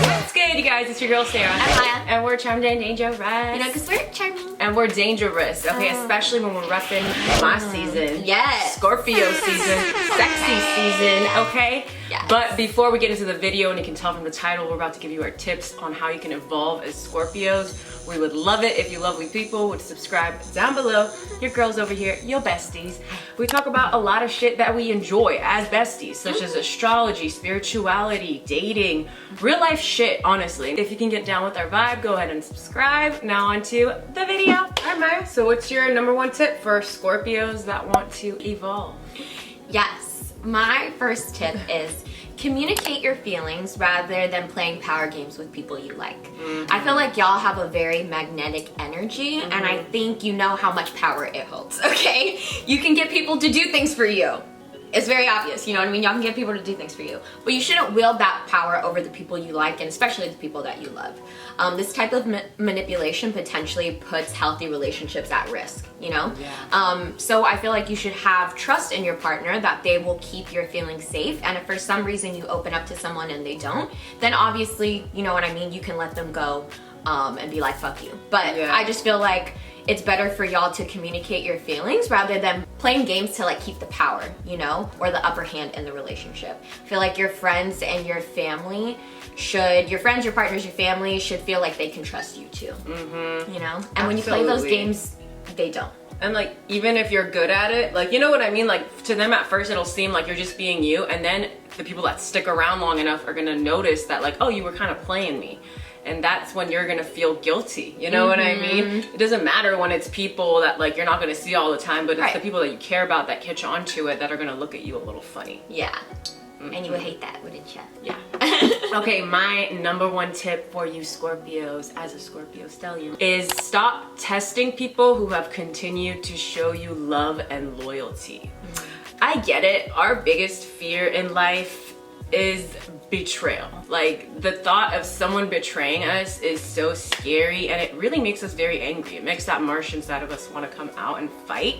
What's good, you guys? It's your girl Sarah. I'm Maya. And we're charmed and dangerous. You know, because we're charming. And we're dangerous, okay? Especially when we're repping my season. Yes. Scorpio season. Sexy season, okay? Yes. But before we get into the video, and you can tell from the title, we're about to give you our tips on how you can evolve as Scorpios. We would love it if you lovely people would subscribe down below. Your girls over here, your besties. We talk about a lot of shit that we enjoy as besties, such as astrology, spirituality, dating, real life shit, honestly. If you can get down with our vibe, go ahead and subscribe. Now on to the video. All right, Maya, so what's your #1 tip for Scorpios that want to evolve? Yes. My first tip is communicate your feelings rather than playing power games with people you like. I feel like y'all have a very magnetic energy, and I think you know how much power it holds, okay? You can get people to do things for you. It's very obvious, you know what I mean? Y'all can get people to do things for you. But you shouldn't wield that power over the people you like, and especially the people that you love. This type of manipulation potentially puts healthy relationships at risk, you know? Yeah. So I feel like you should have trust in your partner that they will keep your feelings safe, and if for some reason you open up to someone and they don't, then obviously, you know what I mean, you can let them go and be like, fuck you. But Yeah. I just feel like it's better for y'all to communicate your feelings rather than playing games to like keep the power, you know, or the upper hand in the relationship. I feel like your friends and your family your friends, your partners, your family should feel like they can trust you too, you know? And when you play those games, they don't. And like, even if you're good at it, like, you know what I mean? Like, to them at first, it'll seem like you're just being you. And then the people that stick around long enough are gonna notice that like, oh, you were kind of playing me. And that's when you're gonna feel guilty. You know what I mean? It doesn't matter when it's people that like you're not gonna see all the time, but it's the people that you care about that catch on to it that are gonna look at you a little funny. Yeah. And you would hate that, wouldn't you? Yeah. Okay, my #1 tip for you Scorpios as a Scorpio stellium is stop testing people who have continued to show you love and loyalty. I get it. Our biggest fear in life is betrayal. Like, the thought of someone betraying us is so scary, and it really makes us very angry. It makes that Martian side of us want to come out and fight.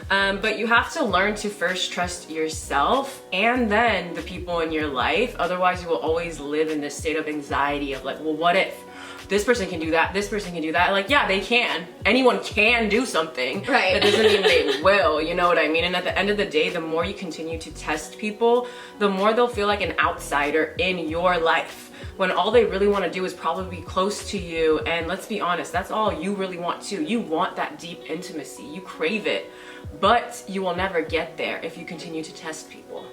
But you have to learn to first trust yourself and then the people in your life. Otherwise, you will always live in this state of anxiety of like, well, what if this person can do that, this person can do that? Like, yeah, they can. Anyone can do something. Right. That doesn't mean they will, you know what I mean? And at the end of the day, the more you continue to test people, the more they'll feel like an outsider in your life, when all they really want to do is probably be close to you. And let's be honest, that's all you really want too. You want that deep intimacy. You crave it, but you will never get there if you continue to test people.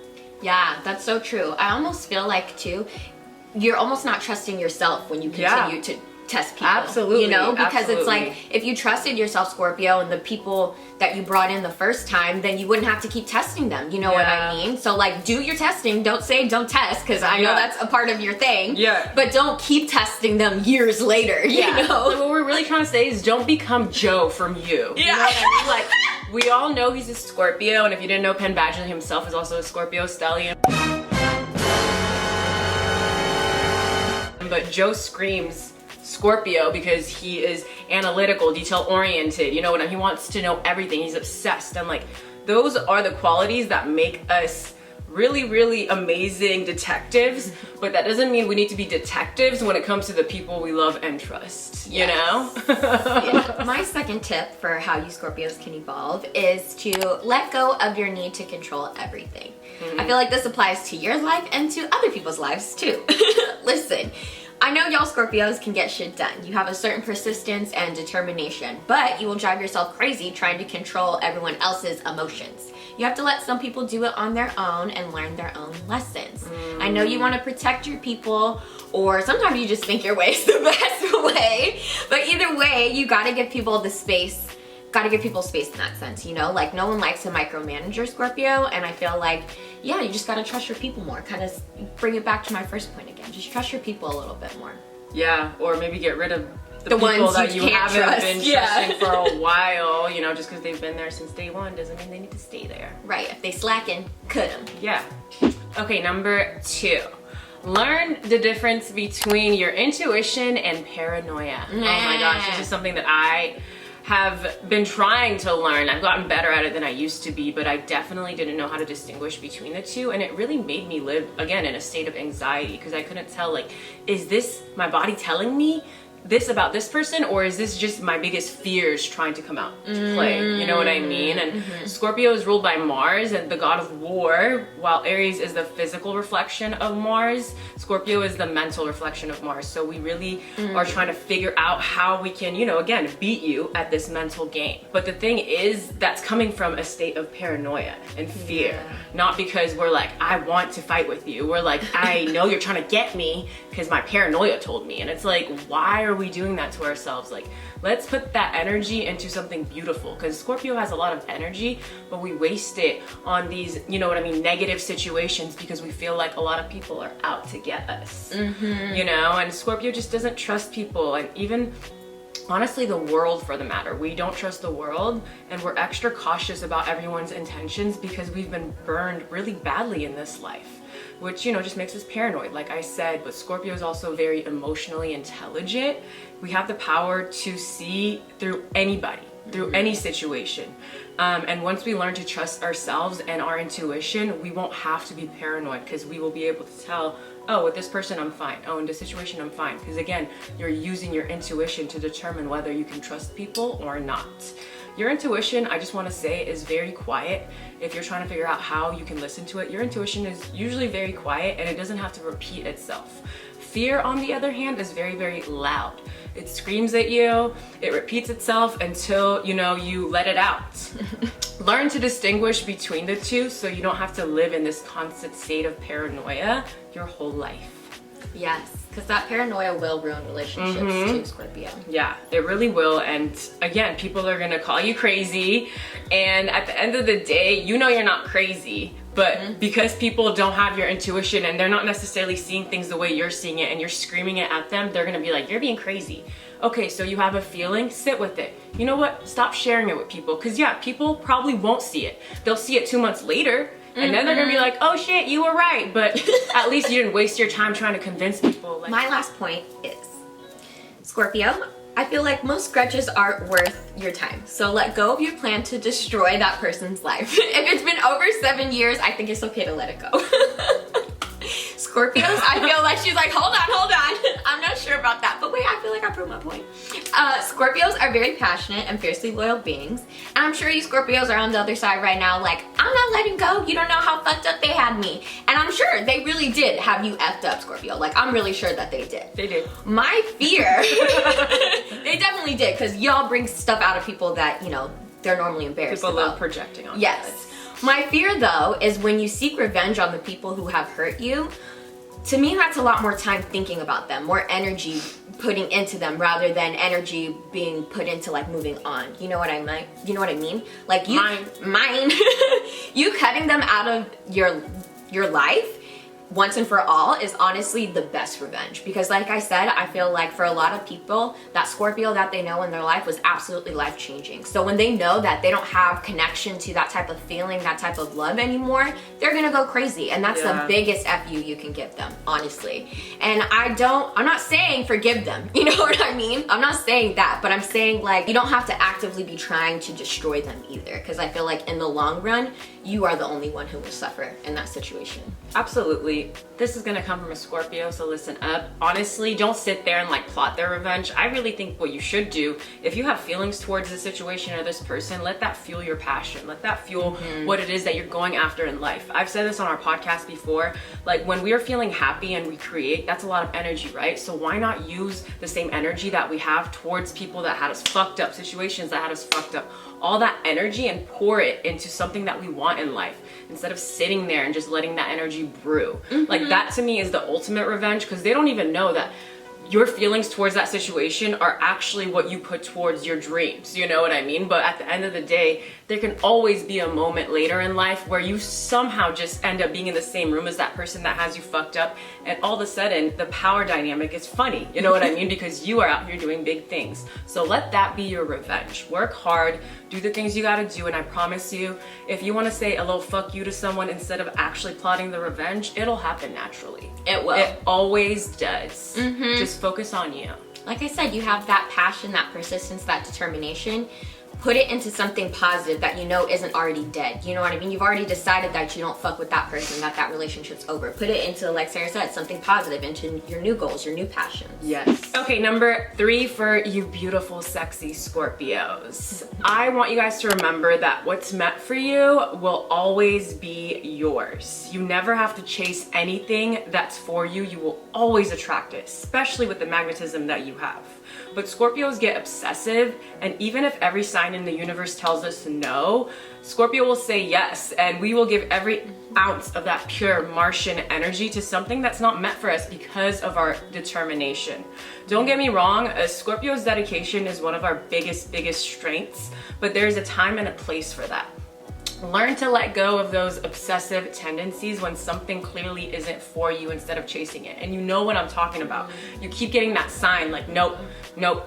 Yeah, that's so true. I almost feel like too, you're almost not trusting yourself when you continue to test people. Absolutely. You know, because absolutely. it's like, if you trusted yourself, Scorpio, and the people that you brought in the first time, then you wouldn't have to keep testing them. You know what I mean? So like, do your testing. Don't say don't test, because I know that's a part of your thing. Yeah. But don't keep testing them years later, you know? Like, what we're really trying to say is don't become Joe from you. Yeah. You know what I mean? Like, we all know he's a Scorpio, and if you didn't know, Penn Badgley himself is also a Scorpio stellium. But Joe screams Scorpio because he is analytical, detail oriented, you know what I mean? He wants to know everything. He's obsessed, and like, those are the qualities that make us really, really amazing detectives. But that doesn't mean we need to be detectives when it comes to the people we love and trust, you know? Yeah. My second tip for how you Scorpios can evolve is to let go of your need to control everything. I feel like this applies to your life and to other people's lives too. Listen, I know y'all Scorpios can get shit done. You have a certain persistence and determination, but you will drive yourself crazy trying to control everyone else's emotions. You have to let some people do it on their own and learn their own lessons. I know you want to protect your people, or sometimes you just think your way is the best way, but either way, you gotta give people the space. Gotta give people space in that sense, you know? Like, no one likes a micromanager, Scorpio, and I feel like, yeah, you just gotta trust your people more. Kind of bring it back to my first point again. Just trust your people a little bit more. Yeah, or maybe get rid of the people ones that you haven't trust. been trusting for a while. You know, just because they've been there since day one doesn't mean they need to stay there. Right, if they slacking, cut them. Yeah. Okay, #2. Learn the difference between your intuition and paranoia. Oh my gosh, this is something that I have been trying to learn. I've gotten better at it than I used to be, but I definitely didn't know how to distinguish between the two, and it really made me live, again, in a state of anxiety, because I couldn't tell, like, is this my body telling me this about this person, or is this just my biggest fears trying to come out to play? You know what I mean? And Scorpio is ruled by Mars, and the god of war, while Aries is the physical reflection of Mars, Scorpio is the mental reflection of Mars. So we really are trying to figure out how we can, you know, again, beat you at this mental game. But the thing is, that's coming from a state of paranoia and fear, not because we're like, I want to fight with you. We're like, I know you're trying to get me because my paranoia told me. And it's like, why are we doing that to ourselves? Like, let's put that energy into something beautiful, because Scorpio has a lot of energy, but we waste it on these, you know what I mean, negative situations, because we feel like a lot of people are out to get us, you know. And Scorpio just doesn't trust people, and even honestly the world, for the matter. We don't trust the world, and we're extra cautious about everyone's intentions because we've been burned really badly in this life, which, you know, just makes us paranoid, like I said. But Scorpio is also very emotionally intelligent. We have the power to see through anybody, through any situation. And once we learn to trust ourselves and our intuition, we won't have to be paranoid, because we will be able to tell, oh, with this person I'm fine. Oh, in this situation I'm fine. Because again, you're using your intuition to determine whether you can trust people or not. Your intuition, I just want to say, is very quiet. If you're trying to figure out how you can listen to it, your intuition is usually very quiet, and it doesn't have to repeat itself. Fear, on the other hand, is very, very loud. It screams at you, it repeats itself until, you know, you let it out. Learn to distinguish between the two so you don't have to live in this constant state of paranoia your whole life. Yes, because that paranoia will ruin relationships too, Scorpio. Yeah, it really will. And again, people are gonna call you crazy, and at the end of the day, you know you're not crazy, but because people don't have your intuition and they're not necessarily seeing things the way you're seeing it, and you're screaming it at them, they're gonna be like, you're being crazy. Okay, so you have a feeling, sit with it. You know what? Stop sharing it with people, because yeah, people probably won't see it. They'll see it 2 months later, and then they're gonna be like, oh shit, you were right. But at least you didn't waste your time trying to convince people. Like, my last point is, Scorpio, I feel like most grudges aren't worth your time. So let go of your plan to destroy that person's life. If it's been over 7 years, I think it's okay to let it go. Scorpios, I feel like she's like, hold on. I'm not sure about that, but wait, I feel like I proved my point. Scorpios are very passionate and fiercely loyal beings, and I'm sure you Scorpios are on the other side right now like, I'm not letting go. You don't know how fucked up they had me. And I'm sure they really did have you effed up, Scorpio. Like, I'm really sure that they did. they did. My fear, they definitely did, because y'all bring stuff out of people that, you know, they're normally embarrassed People about. love projecting on Yes. My fear, though, is when you seek revenge on the people who have hurt you. To me, that's a lot more time thinking about them, more energy putting into them, rather than energy being put into like moving on. You know what I mean? You know what I mean? Like you, mine. You cutting them out of your life once and for all is honestly the best revenge, because like I said, I feel like for a lot of people, that Scorpio that they know in their life was absolutely life-changing. So when they know that they don't have connection to that type of feeling, that type of love anymore, they're gonna go crazy, and that's the biggest FU you can give them, honestly. And I'm not saying forgive them, you know what I mean? I'm not saying that, but I'm saying like you don't have to actively be trying to destroy them either, because I feel like in the long run, you are the only one who will suffer in that situation. Absolutely. This is gonna come from a Scorpio, so listen up. Honestly, don't sit there and like plot their revenge. I really think what you should do, if you have feelings towards this situation or this person, let that fuel your passion. Let that fuel what it is that you're going after in life. I've said this on our podcast before, like when we are feeling happy and we create, that's a lot of energy, right? So why not use the same energy that we have towards people that had us fucked up, situations that had us fucked up, all that energy, and pour it into something that we want in life, instead of sitting there and just letting that energy brew. Like that to me is the ultimate revenge, because they don't even know that your feelings towards that situation are actually what you put towards your dreams, you know what I mean? But at the end of the day, there can always be a moment later in life where you somehow just end up being in the same room as that person that has you fucked up, and all of a sudden the power dynamic is funny, you know what I mean? Because you are out here doing big things. So let that be your revenge. Work hard, do the things you gotta do, and I promise you, if you wanna say a little fuck you to someone instead of actually plotting the revenge, it'll happen naturally. It will. It always does. Just focus on you. like I said, you have that passion, that persistence, that determination. Put it into something positive that you know isn't already dead. You know what I mean? You've already decided that you don't fuck with that person, that relationship's over. Put it into, like Sarah said, something positive, into your new goals, your new passions. Yes. Okay, number 3 for you beautiful, sexy Scorpios. I want you guys to remember that what's meant for you will always be yours. You never have to chase anything that's for you. You will always attract it, especially with the magnetism that you have. But Scorpios get obsessive, and even if every sign in the universe tells us no, Scorpio will say yes, and we will give every ounce of that pure Martian energy to something that's not meant for us because of our determination. Don't get me wrong, a Scorpio's dedication is one of our biggest strengths, but there's a time and a place for that. Learn to let go of those obsessive tendencies when something clearly isn't for you instead of chasing it. And you know what I'm talking about. You keep getting that sign like, nope,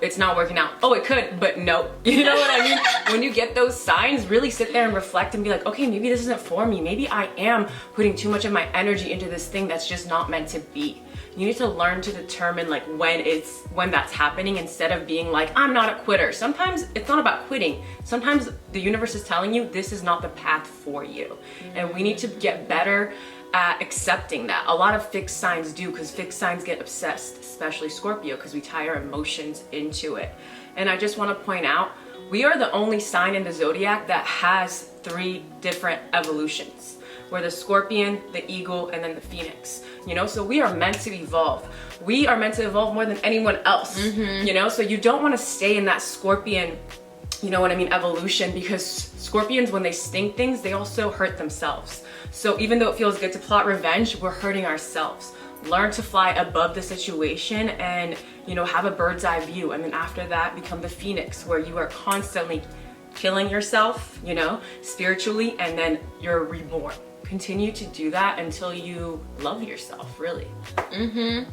it's not working out. Oh, it could, but nope. You know what I mean? When you get those signs, really sit there and reflect and be like, okay, maybe this isn't for me. Maybe I am putting too much of my energy into this thing that's just not meant to be. You need to learn to determine like when that's happening instead of being like, I'm not a quitter. Sometimes it's not about quitting. Sometimes the universe is telling you this is not the path for you. And we need to get better at accepting that. A lot of fixed signs do, because fixed signs get obsessed, especially Scorpio, because we tie our emotions into it. And I just want to point out, we are the only sign in the zodiac that has 3 different evolutions. We're the Scorpion, the Eagle, and then the Phoenix. You know, so we are meant to evolve. We are meant to evolve more than anyone else. You know, so you don't want to stay in that Scorpion, you know what I mean, evolution, because Scorpions, when they sting things, they also hurt themselves. So even though it feels good to plot revenge, we're hurting ourselves. Learn to fly above the situation and, you know, have a bird's eye view. And then after that, become the Phoenix, where you are constantly killing yourself, you know, spiritually, and then you're reborn. Continue to do that until you love yourself, really. And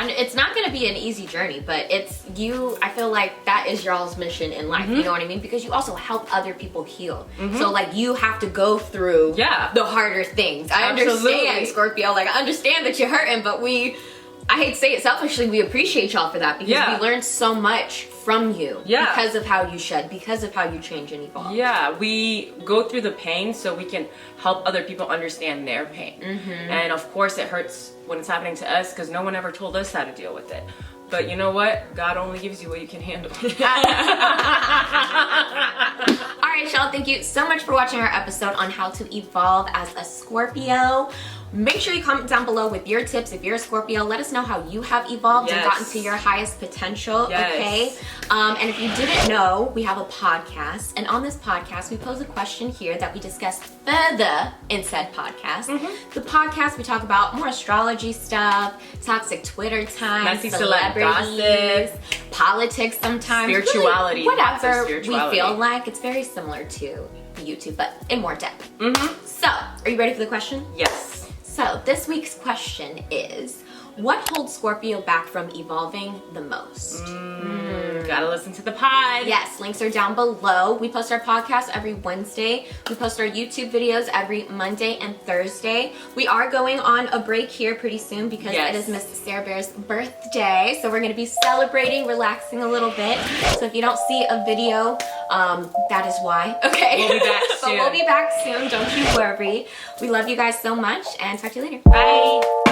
it's not going to be an easy journey, but it's you. I feel like that is y'all's mission in life. You know what I mean? Because you also help other people heal. So like you have to go through the harder things. I understand, Scorpio. Like I understand that you're hurting, but I hate to say it selfishly, we appreciate y'all for that, because we learned so much from you because of how you shed, because of how you change and evolve. Yeah, we go through the pain so we can help other people understand their pain. And of course it hurts when it's happening to us, because no one ever told us how to deal with it. But you know what? God only gives you what you can handle. All right, y'all, thank you so much for watching our episode on how to evolve as a Scorpio. Make sure you comment down below with your tips. If you're a Scorpio, let us know how you have evolved and gotten to your highest potential, okay? And if you didn't know, we have a podcast. And on this podcast, we pose a question here that we discuss further in said podcast. The podcast, we talk about more astrology stuff, toxic Twitter time, messy celebrities, politics sometimes. Spirituality. Really, whatever we feel like. It's very similar to YouTube, but in more depth. So, are you ready for the question? Yes. So this week's question is, what holds Scorpio back from evolving the most? Gotta listen to the pod. Yes, links are down below. We post our podcast every Wednesday. We post our YouTube videos every Monday and Thursday. We are going on a break here pretty soon because it is Miss Sarah Bear's birthday. So we're gonna be celebrating, relaxing a little bit. So if you don't see a video, that is why, okay? We'll be back soon. But we'll be back soon, don't you worry. We love you guys so much, and talk to you later. Bye.